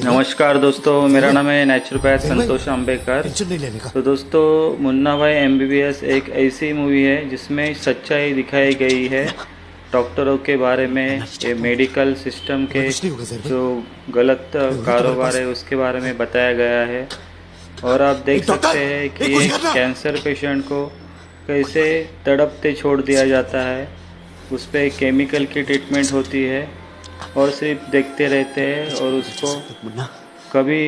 नमस्कार दोस्तों, मेरा नाम है नेचुरोपैथ संतोष अम्बेकर। तो दोस्तों, मुन्ना भाई MBBS एक ऐसी मूवी है जिसमें सच्चाई दिखाई गई है डॉक्टरों के बारे में, ये मेडिकल सिस्टम के जो गलत कारोबार है उसके बारे में बताया गया है। और आप देख सकते हैं कि एक कैंसर पेशेंट को कैसे तड़पते छोड़ दिया जाता है, उस पर केमिकल की ट्रीटमेंट होती है और सिर्फ देखते रहते हैं और उसको कभी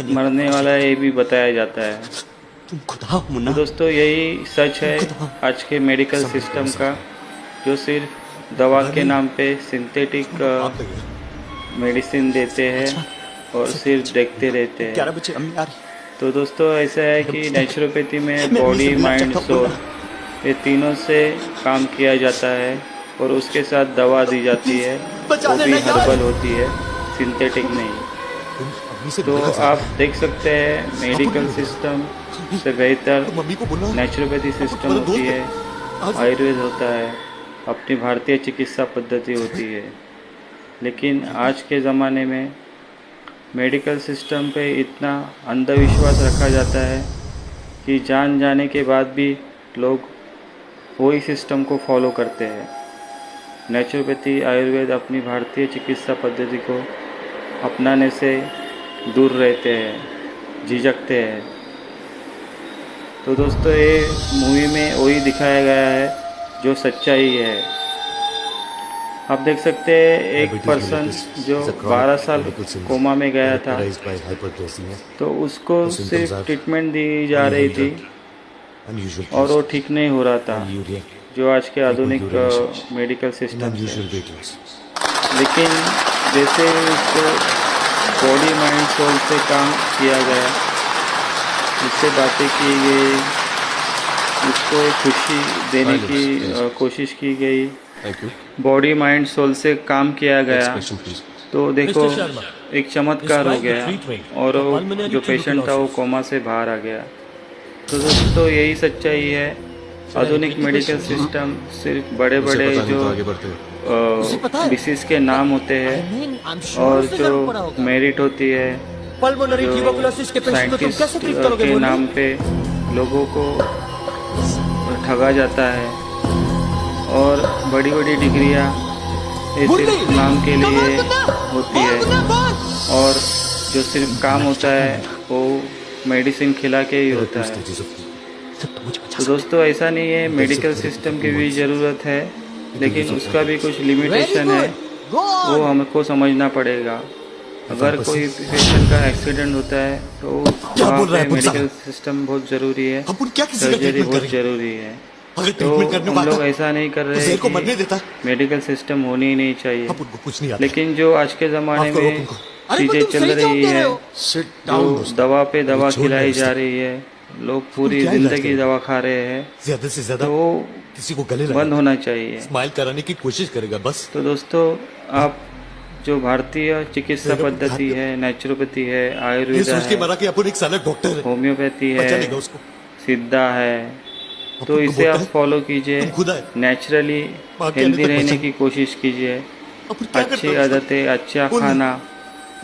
मरने वाला है ये भी बताया जाता है। तो दोस्तों, यही सच है आज के मेडिकल सिस्टम का, जो सिर्फ दवा के नाम पे सिंथेटिक मेडिसिन देते हैं और सिर्फ देखते रहते हैं। तो दोस्तों, ऐसा है कि नेचुरोपैथी में बॉडी, माइंड, सोल ये तीनों से काम किया जाता है और उसके साथ दवा दी जाती है, वो भी हर्बल होती है, सिंथेटिक नहीं। तो आप देख सकते हैं मेडिकल सिस्टम से बेहतर नेचुरोपैथी सिस्टम होती है, आयुर्वेद होता है, अपनी भारतीय चिकित्सा पद्धति होती है। लेकिन आज के ज़माने में मेडिकल सिस्टम पे इतना अंधविश्वास रखा जाता है कि जान जाने के बाद भी लोग वही सिस्टम को फॉलो करते हैं। नेचुरोपैथी, आयुर्वेद अपनी भारतीय चिकित्सा पद्धति को अपनाने से दूर रहते हैं, झिझकते हैं। तो दोस्तों, ये मूवी में वही दिखाया गया है जो सच्चाई है। आप देख सकते हैं एक पर्सन जो 12 साल कोमा में गया था, तो उसको सिर्फ ट्रीटमेंट दी जा रही थी और वो ठीक नहीं हो रहा था, जो आज के आधुनिक मेडिकल सिस्टम है। लेकिन जैसे उसको बॉडी, माइंड, सोल से काम किया गया, उससे बातें की गई, उसको खुशी देने की कोशिश की गई, बॉडी, माइंड, सोल से काम किया गया, तो देखो एक चमत्कार हो गया और जो पेशेंट था वो कोमा से बाहर आ गया। तो दोस्तों, यही सच्चाई है। आधुनिक मेडिकल सिस्टम सिर्फ बड़े बड़े जो डिसीज के नाम होते हैं और जो मेरिट होती है, साइंटिस्ट के नाम पे लोगों को ठगा जाता है और बड़ी बड़ी डिग्रियां ये सिर्फ नाम के लिए होती है और जो सिर्फ काम होता है वो मेडिसिन खिला के ही होता है। तो दोस्तों, ऐसा नहीं है, मेडिकल सिस्टम की भी ज़रूरत है, लेकिन उसका भी कुछ लिमिटेशन है, वो हमको समझना पड़ेगा। अगर कोई पेशेंट का एक्सीडेंट होता है तो वहाँ पे मेडिकल सिस्टम बहुत ज़रूरी है, सर्जरी बहुत ज़रूरी है। तो हम लोग ऐसा नहीं कर रहे हैं कि मेडिकल सिस्टम होनी ही नहीं चाहिए। लेकिन जो आज के ज़माने में चीज़ें चल रही है, जो दवा पे दवा खिलाई जा रही है, लोग पूरी जिंदगी दवा खा रहे हैं, ज्यादा से ज्यादा तो किसी को गले बंद होना चाहिए, स्माइल कराने की कोशिश करेगा बस। तो दोस्तों, आप जो भारतीय चिकित्सा पद्धति है, नेचुरोपैथी है, आयुर्वेद है, होम्योपैथी है, सिद्धा है, तो इसे आप फॉलो कीजिए, नेचुरली हेल्दी रहने की कोशिश कीजिए, अच्छी आदतें, अच्छा खाना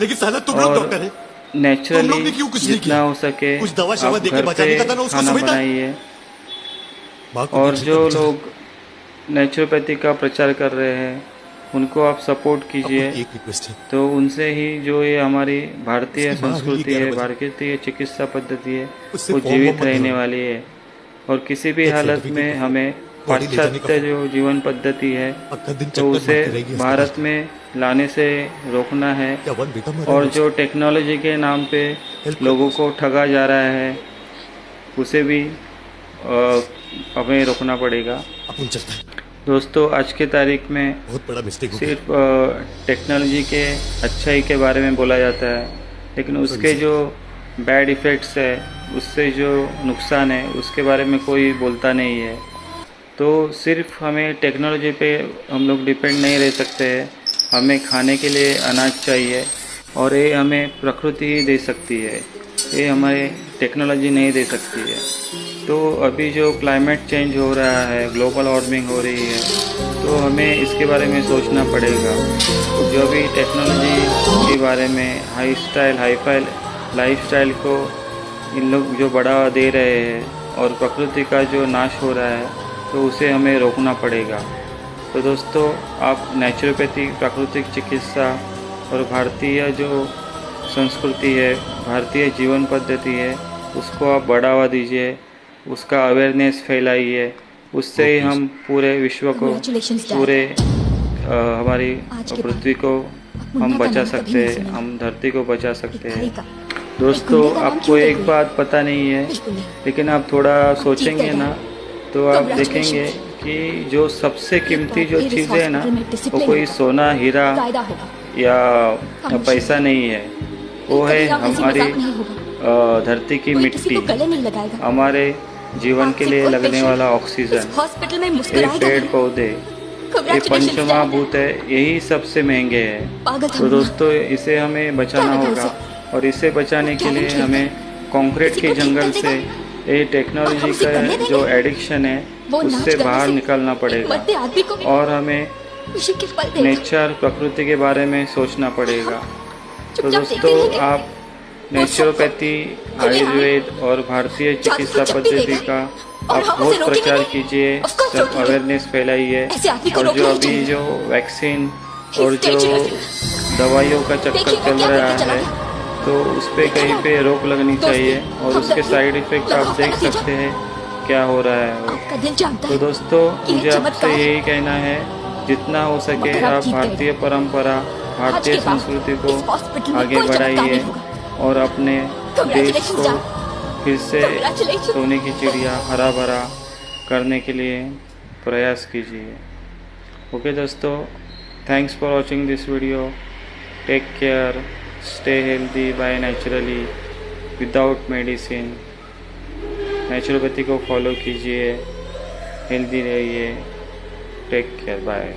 और नेचुरली जितना हो सके आप घर पे खाना बनाइए। और जो लोग नेचुरोपैथी का प्रचार कर रहे हैं उनको आप सपोर्ट कीजिए, तो उनसे ही जो ये हमारी भारतीय संस्कृति है, भारतीय चिकित्सा पद्धति है, वो जीवित रहने वाली है। और किसी भी हालत में हमें पाश्चात्य जो जीवन पद्धति है तो उसे भारत में लाने से रोकना है, और जो टेक्नोलॉजी के नाम पे लोगों को ठगा जा रहा है उसे भी हमें रोकना पड़ेगा। दोस्तों, आज के तारीख में बहुत बड़ा मिस्टेक सिर्फ टेक्नोलॉजी के अच्छाई के बारे में बोला जाता है, लेकिन उसके जो बैड इफ़ेक्ट्स है, उससे जो नुकसान है, उसके बारे में कोई बोलता नहीं है। तो सिर्फ हमें टेक्नोलॉजी पे हम लोग डिपेंड नहीं रह सकते हैं। हमें खाने के लिए अनाज चाहिए और ये हमें प्रकृति ही दे सकती है, ये हमारे टेक्नोलॉजी नहीं दे सकती है। तो अभी जो क्लाइमेट चेंज हो रहा है, ग्लोबल वार्मिंग हो रही है, तो हमें इसके बारे में सोचना पड़ेगा। जो भी टेक्नोलॉजी की बारे में, high style hi fi lifestyle को इन लोग जो बढ़ावा दे रहे हैं और प्रकृति का जो नाश हो रहा है, तो उसे हमें रोकना पड़ेगा। तो दोस्तों, आप नेचुरोपैथी, प्राकृतिक चिकित्सा और भारतीय जो संस्कृति है, भारतीय जीवन पद्धति है, उसको आप बढ़ावा दीजिए, उसका अवेयरनेस फैलाइए। उससे ही हम पूरे विश्व को, पूरे हमारी पृथ्वी को हम बचा सकते हैं, हम धरती को बचा सकते हैं। दोस्तों, आपको एक बात पता नहीं है, लेकिन आप थोड़ा सोचेंगे ना तो आप देखेंगे कि जो सबसे कीमती जो चीज़ है ना, वो कोई सोना, हीरा या पैसा नहीं है, वो है हमारी धरती की मिट्टी, हमारे जीवन के लिए लगने वाला ऑक्सीजन, ये पेड़ पौधे, ये पंचमहाभूत है, यही सबसे महंगे हैं। तो दोस्तों, इसे हमें बचाना होगा और इसे बचाने के लिए हमें कंक्रीट के जंगल से, ये टेक्नोलॉजी का जो एडिक्शन है, उससे बाहर निकलना पड़ेगा और हमें नेचर, प्रकृति के बारे में सोचना पड़ेगा। तो दोस्तों, आप नेचुरोपैथी, आयुर्वेद और भारतीय चिकित्सा पद्धति का आप बहुत प्रचार कीजिए, सब अवेयरनेस फैलाइए। और जो अभी जो वैक्सीन और जो दवाइयों का चक्कर चल रहा है, तो उस पर कहीं पे रोक लगनी चाहिए और उसके साइड इफ़ेक्ट आप देख सकते हैं क्या हो रहा है। तो दोस्तों, मुझे आपसे यही कहना है, जितना हो सके आप भारतीय परंपरा, भारतीय संस्कृति को आगे बढ़ाइए और अपने देश को फिर से सोने की चिड़िया, हरा भरा करने के लिए प्रयास कीजिए। ओके दोस्तों, thanks for watching this video. Take care, stay healthy by naturally without medicine. Naturopathy को फॉलो कीजिए, हेल्दी रहिए। Take care, bye.